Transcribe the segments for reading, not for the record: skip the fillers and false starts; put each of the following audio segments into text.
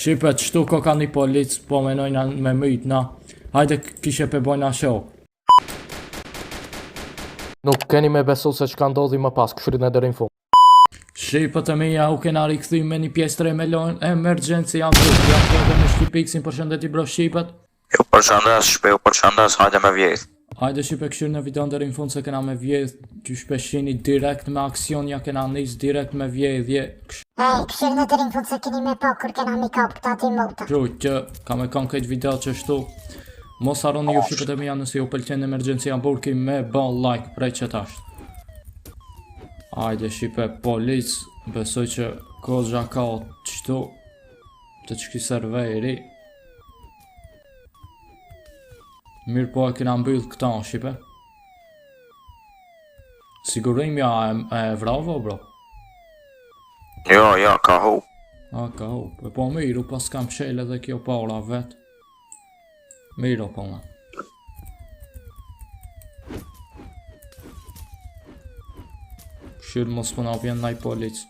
Shqipet, qëtu ko ka një polic, po menojna me myt na. Hajde kishe pe bojna show. Nuk keni me besu se që ka ndodhi më pas, këshurit në dërin fund. Shqipet e mija u kena rikëthy me një pjesë tre me lojnë emergency janë të me Shqipiksin, përshëndeti bro Shqipet. Ju përshëndes, shpe, ju përshëndes, hajde me vjedh. Hajde Shqipe këshirë në video ndërin fund se kena me vjedh, që shpeshini direkt me aksion, ja kena nis direkt me vjedhje. Këshirë në dërin fund se keni me po kur kena me kap këta ti mota. Kështu që ka me kanë këtë video që shtu. Mos harroni ju Shqipet e mija nëse ju pëlqen emergency Hamburgi me ban like prej që tasht. Hajde Shqipe polic, besoj që kozha ka qëtu të qki serveri. Mirë po e kena mbyll këta Shqipe. Sigurimja e vravo bro? Jo, ka hu. A ka hu, po miru pas kam qele dhe kjo para vet. Miru po ma. Shirë mos pëna vjen naj polic.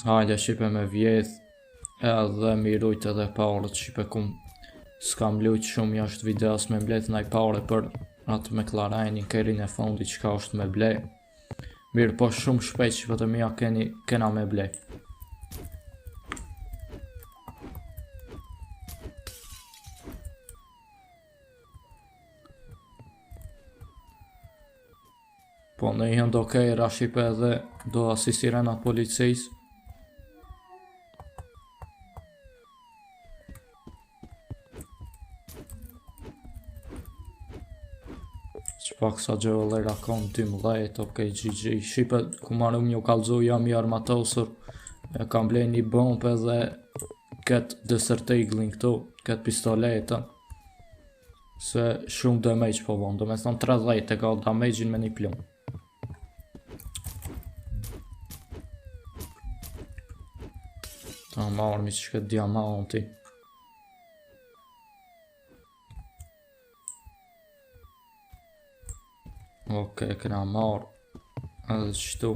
Hajde Shqipe me vjedh. Edhe mirujt edhe parët Shqipe kum. S'kam lujt shumë jashtë videos me mblet naj pare për atë me klarajnin kerin e fondi qka është me ble. Mirë po shumë shpejt Shqipe të mija kena me ble. Po në ihan do kejra Shqipe edhe do asistirenat policis. Pak sa gjëvëllera kom 12, okej, GG. Shqipe, ku marëm një kalzu jam i armatosur. E kam blej një bomb edhe këtë desertiglin këtu, këtë pistoletën. Se shumë damage po vom, do me thonë 30 e ka damage-in me një plum. Ta marrë mi që këtë diamanti. Ok, këna marrë edhe qëtu.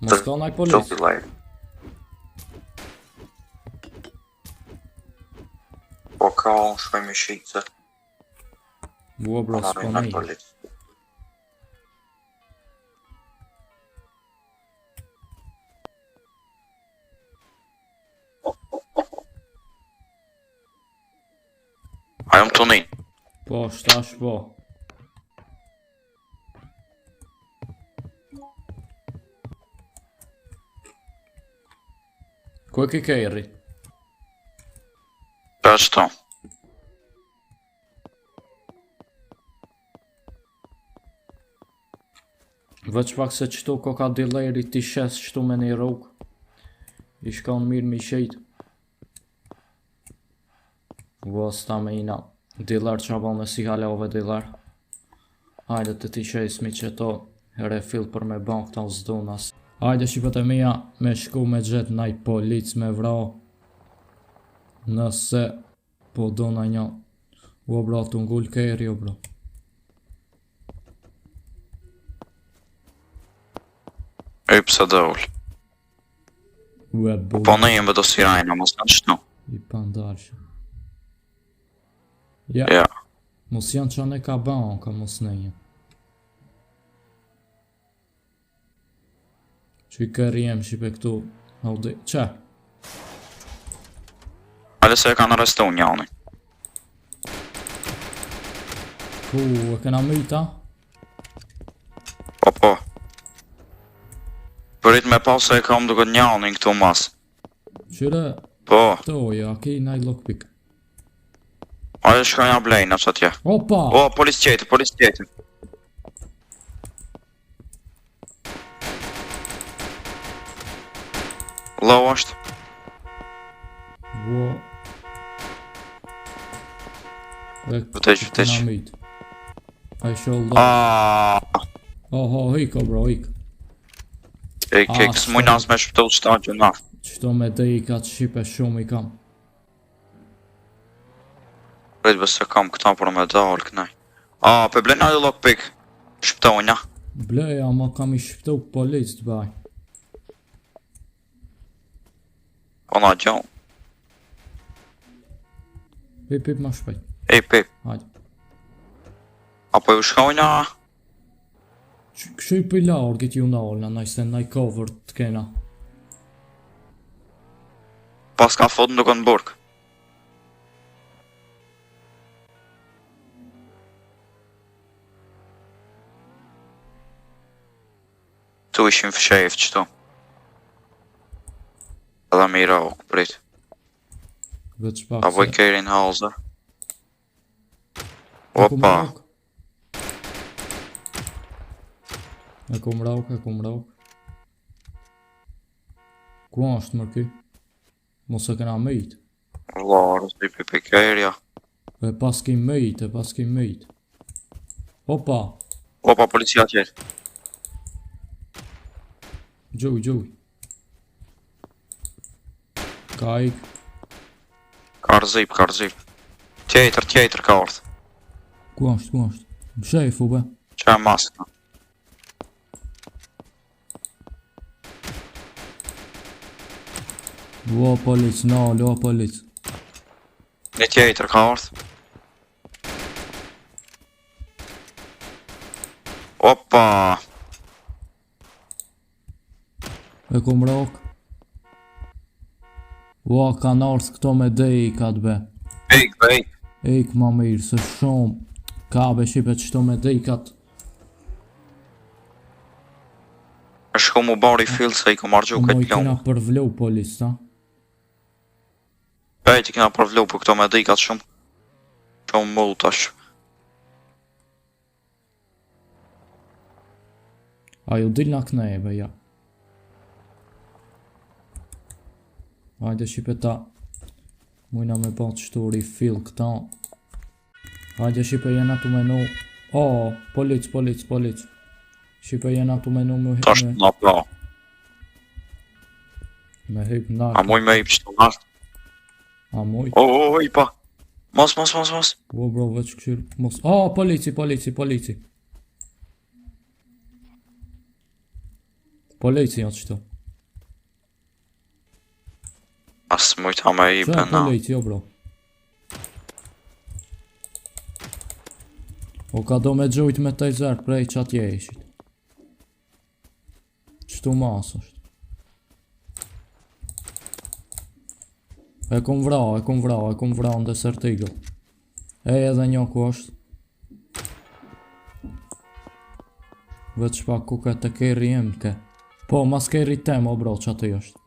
Mos ka naj polis. Po ka unë shpoj me shqitëse. Bua bro, s'po nej. Ajo më të një. Po, shtash po. Ku e ki kejri? Për qëto. Veç pak se qëtu ko ka dileri ti shes qëtu me një rrug. I shkon mirë mi shejt. Vosta me ina dilar që abo me si halove dilar. Hajde të ti shesmi që to refill për me ban këta zdunas. Hajde Shqipet e mija me shku me gjet naj polic me vra. Nëse po do na një. O bro të ngull kejri o bro. E pëse dhe ull. Po në jemë do si rajna, mos në qëtu. I pandalshë. Ja. Ja. Mos janë që anë e ka ban, ka mos nejë. Që i kërë jem Shqipe këtu. Audi, që? Ale se e kanë arrestu njani. Ku, e kena myta? Po. Përit me pas se e kam duke njani këtu mas. Qyre, Po. to ja, ki naj lockpick. Ajo shka nja blejnë që atje. Opa! O, polis qetë. Lau është. Wo. Vëteq. Ai shoulder. Oho, hiko bro, hik. E s'muj nas me shpëtu qëta gjë naftë. Qëto me dhe i ka të Shqipe shumë i kam. Prit besë kam këta për me dalë kënaj. A, pe blena dhe lockpick. Shptonja. Blej, ama kam I shpëtu polic të baj. Po na gjo. Pip, ma shpejt. Ej, pip. Hajde. Apo ju shkonja? Kështu I për largit ju nalna, najse naj cover të kena. Pas ka fot në duke në burg. Tu ishim fshef qëtu. Edhe mira o këprit. Veç pak Apo I kerin halzër. E kum Opa. rauk. E kum rauk. Ku është mërky? Mos e kena mëjt. Larë, si pipi kerja. E pas ki mëjt. Opa, Opa, policia tjetë. gjuj. Ka ik. Karzip. Tjetër ka orth. Ku është? Më shefu be. Që e maskë. Ua polic, nalo polic. Një tjetër ka orth. Opa. E kum rauk. Ua ka narth këto me dejkat be. Big. Ejk ma mirë, se shumë. Ka be shqipet qëto me dejkat. E shko mu bari fill se I ku margju Moj këtë kena ljomë. përvlu polic, ta? Ej, ti kena përvlu për këto me dikat shumë. Shumë mull tash. A ju dilna knejve, ja. Hajde shqipet ta. Mujna me pa qëturi fill këta. Hajde shqipe jena tu menu. O, polic. Shqipe jena tu menu Tash na pla. me hyp A nartë. muj me I pështu nart. A muj? O, I pa. Mos. O bro, veç këshir. Mos. O, polici. Polici janë qëto. As muj ta me I Që për na. polici, o bro. O ka do me gjujt me të zërë prej që atje ishit. Qëtu mas është. E kum vra në desert eagle. Edhe një ku është. Veç pak ku ka të keri jem ke. Po, mas keri tem, o bro, që aty është.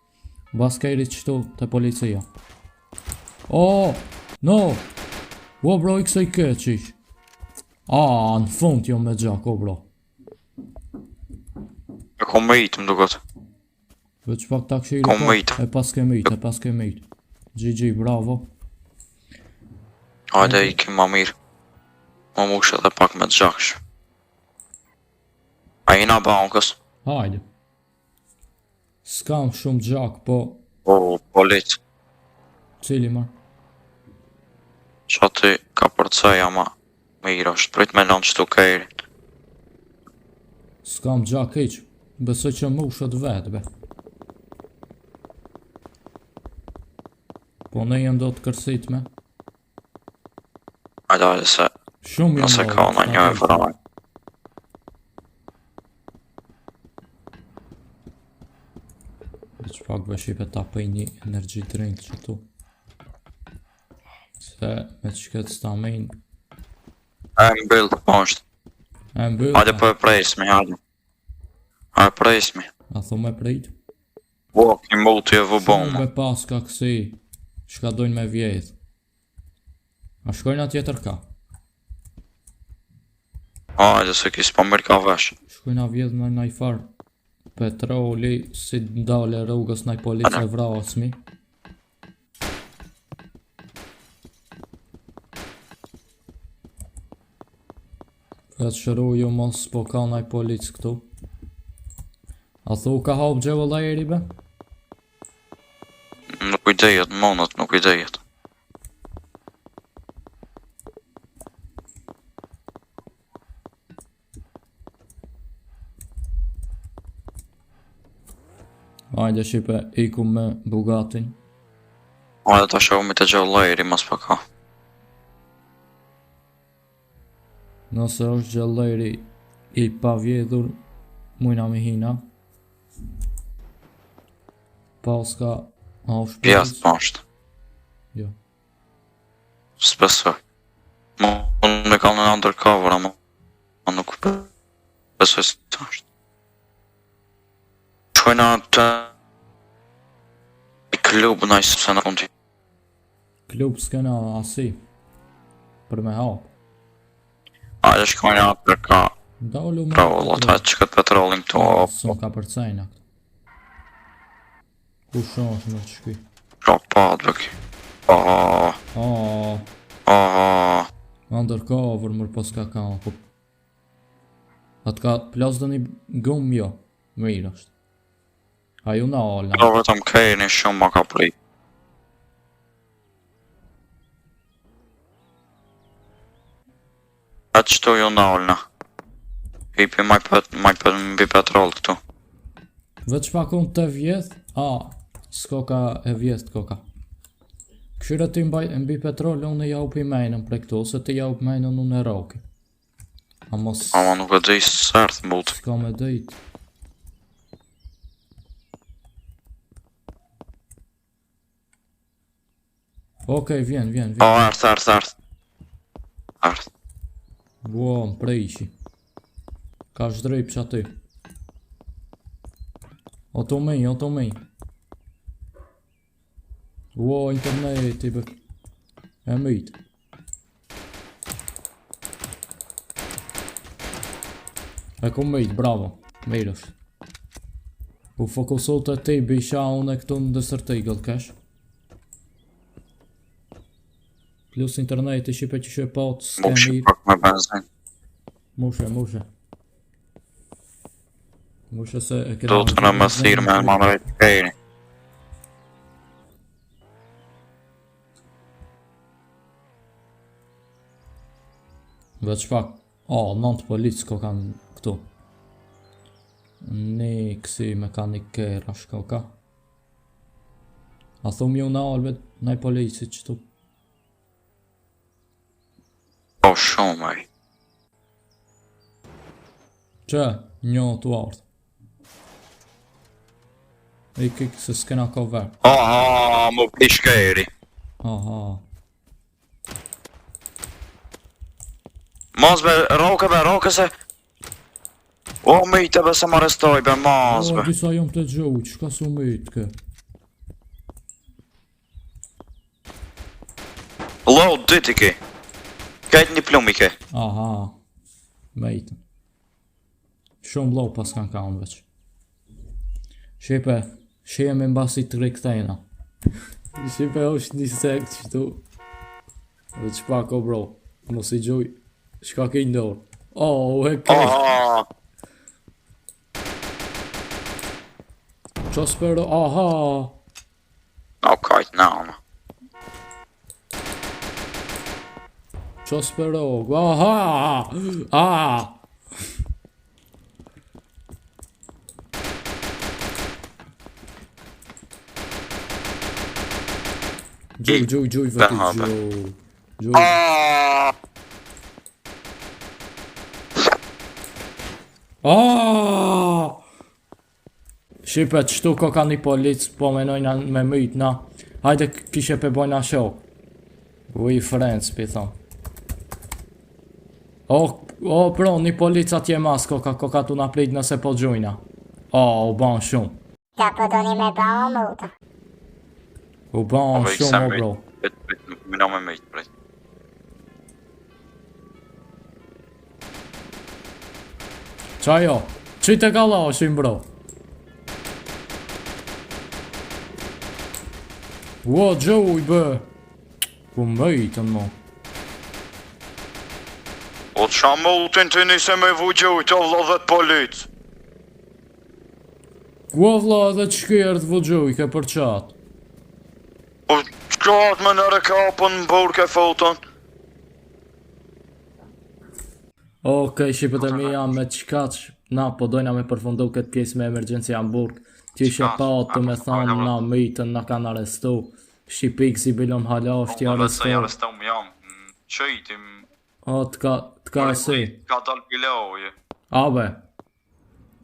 Bas keri qëtu të policia. O, no! O bro, I kësaj keqish. A, në fund jo me gjak, o bro. E ku me I të më duket. Veç pak ta këshiri Kom mëjt. E pas ke mëjt. GG, bravo. Hajde I ki ma mirë. Ma mush edhe pak me të gjaksh. A jena bankës. Hajde. S'kam shumë gjak, po... O, polic. Cili ma? Që aty ka përcej ama mirë është. Prit me lanë qëtu kejri. S'kam gjak hiq. Besoj që më ushët vetë, be. Po ne jem do të kërsit me. Hajde se Shumë nëse jem ka në një e vraj. Veç pak vëshipe ta pëj një energy drink që tu. Se me që këtë stamin. E mbyll, po është. E mbyll. Hajde po e presmi, hajde. Hajde presmi. A thu me prejt? Po, ki mull të jevu Shumë bomba. be pas ka kësi. Shka dojnë me vjetë. A shkojnë atjetër ka? Hajde se ki s'pa mirë ka vesh. Shkojnë a vjetë në naj farë. Petroli, si ndale rrugës naj police vrasmi. Këtë shëru ju mos po ka naj polic këtu. A thu ka hap gjevëlla eri be? Nuk i dejet, monët, nuk i dejet. Hajde shipe, iku me Bugatin. Hajde ta shohemi te Gjallëri mas paka. Nëse është Gjallëri i pavjedhur, mujna me hina. Paska, a është Pjesë pashtë. Jo. S'besoj. Unë me kam në undercover, ama nuk besoj se të është. Shkojna të i klub në isë se në fundi. Klub s'kena asi. Për me hap. Ajde shkojna për ka Dallu me provollat, hajde që këtë petrolin këtu. Son ka përcajna këtë. Ku shonë me të shky? Ka patë bëki. Undercover mër pas ka po. Atë ka plas dhe një gëm jo. Mirë është. Ajo na alna. Do vetëm kejni shumë ma ka prit. Atë qëto jo na alna. Hipi maj mbi petrol këtu. Veç pakon të vjeth, s'ko ka e vjeth koka. Këshyre ti mbi petrol, unë e jau pi menën për këto, se ti jau pi menën unë e roki. Ama nuk e dhej sërth mbut. S'ka me dhejt. Okej, vjen. Ardh. Ua, më prejshi. Ka shdrejp që aty. Oto mej. Ua, interneti bë. E myt. E ku myt, bravo. Mirë është. U fokusot e ti bisha unë e këtu në dësërtej gëllkesh. Plus interneti shipe që shë patë s'ke Mushe mirë. pak me benzin. Mushe. Mushe se e kena... Do të në më thirë me në manëve të kejni. Veç pak... nëntë policë ko kanë këtu. Një kësi mekanikër ashko ka. A thum ju në alve nëj polici qëtu. O shumë ej. Që, një të ardhë. Kik se s'kena ka verë. Më plishkeri. Aha. Mos be, roke se... O, mejte be se më arestoj be, mos be. Disa jom të gjohë, qka su mejtë ke? Load dyti ki. Kajtë një plumi ke. Aha. Mejtë. Shumë low pas kanë ka unë veç. Shipe, shihemi mbasi të rikthejna. Shipe është një sekt qëtu. Dhe që pak o bro, mos i gjuj, shka ki ndorë. E kej. Qa spero, aha. O, kajtë në ama. Qa spero, aha. Gjuj, vëti, gjuj. Shipe, qëtu ko ka një policë, po menojna me myt, na. Hajde kishe pe bojna shok. We friends, pi thon. Pro, një policë atje mas, ko ka tu na plit nëse po gjujna. U ban shumë. Ka po doni me ba o muta. U ban shumë, o bro. Mina me mejtë, prej. Qa jo? Qite ka lashin, bro? Ua, gjuj, bë. Ku mejtën, mo. O të shamë utin të njëse me vëgjujt, o vlo dhe të policë. Ku vla edhe qkjerë të vëgjuj, ke për qatë. O qkatë me në rekapën në burke foton. Okej, shqipët e mi jam me qkaq. Na, po dojna me përfundu këtë pjesë me emergjenci Hamburg. Ti ishe pa të me thanë na mitën, na kanë arestu. Shqipik si bilom hala është i Unë vetë se i arestu. arrestou më jam. Qëjtim, O, t'ka e si. ka dal biloje. Abe,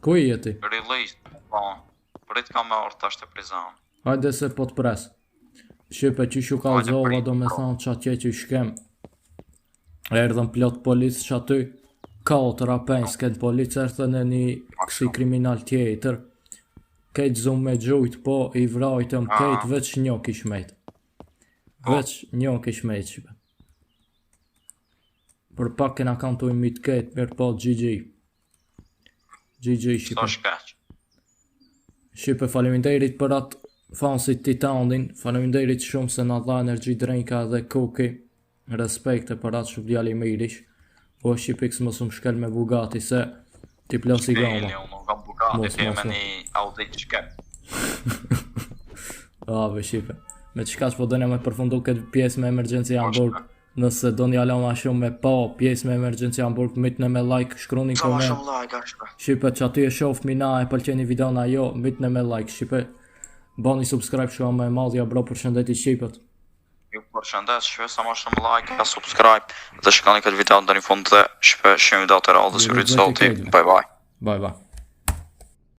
ku i jeti? Release, po. Prit ka me orë tash të prizon. Hajde se po t'pres. Shqipe që shu kalzova do me thanë që atje që i shkem. Erdhën plot policë që aty. 4 apen s'ken policë erdhën e një kësi kriminal tjetër. Kejt zumë me gjujt, po i vrajtëm kejt veç një kishmejt. Veç një kishmejt shqipe. Për pak kena kanë të imit kejt, mirë po GG. GG Sa shqipe. shkeq. Shqipe faleminderit për atë fansit Titanin, faleminderit shumë se na dha energji drenka dhe kuki. Respekte për atë shumë djali mirish. Po Shqipik s'mos më shkel me Bugatti se ti plosi gama. Deli, unë nuk kam Bugatti, Mos, ti mos, me mos. një Audi shkep. Ave Shqipe. Me qka që po dojnë me përfundu këtë pjesë me emergjenci Hamburg. Nëse do një ala ma shumë me pa pjesë me emergjenci Hamburg, mitne me like, shkruni Sa ma koment. shumë like, ashpe. Shqipe që aty e shof mina e pëlqeni videona jo, mitne me like. Shqipe, bani subscribe shua me madhja bro për shëndeti Shqipet. Ju përshëndes, shpe sa ma shumë like, subscribe, dhe shkani këtë video në një fund dhe shpe shumë video të radhës, ju rritë zoti, bye bye. Bye bye.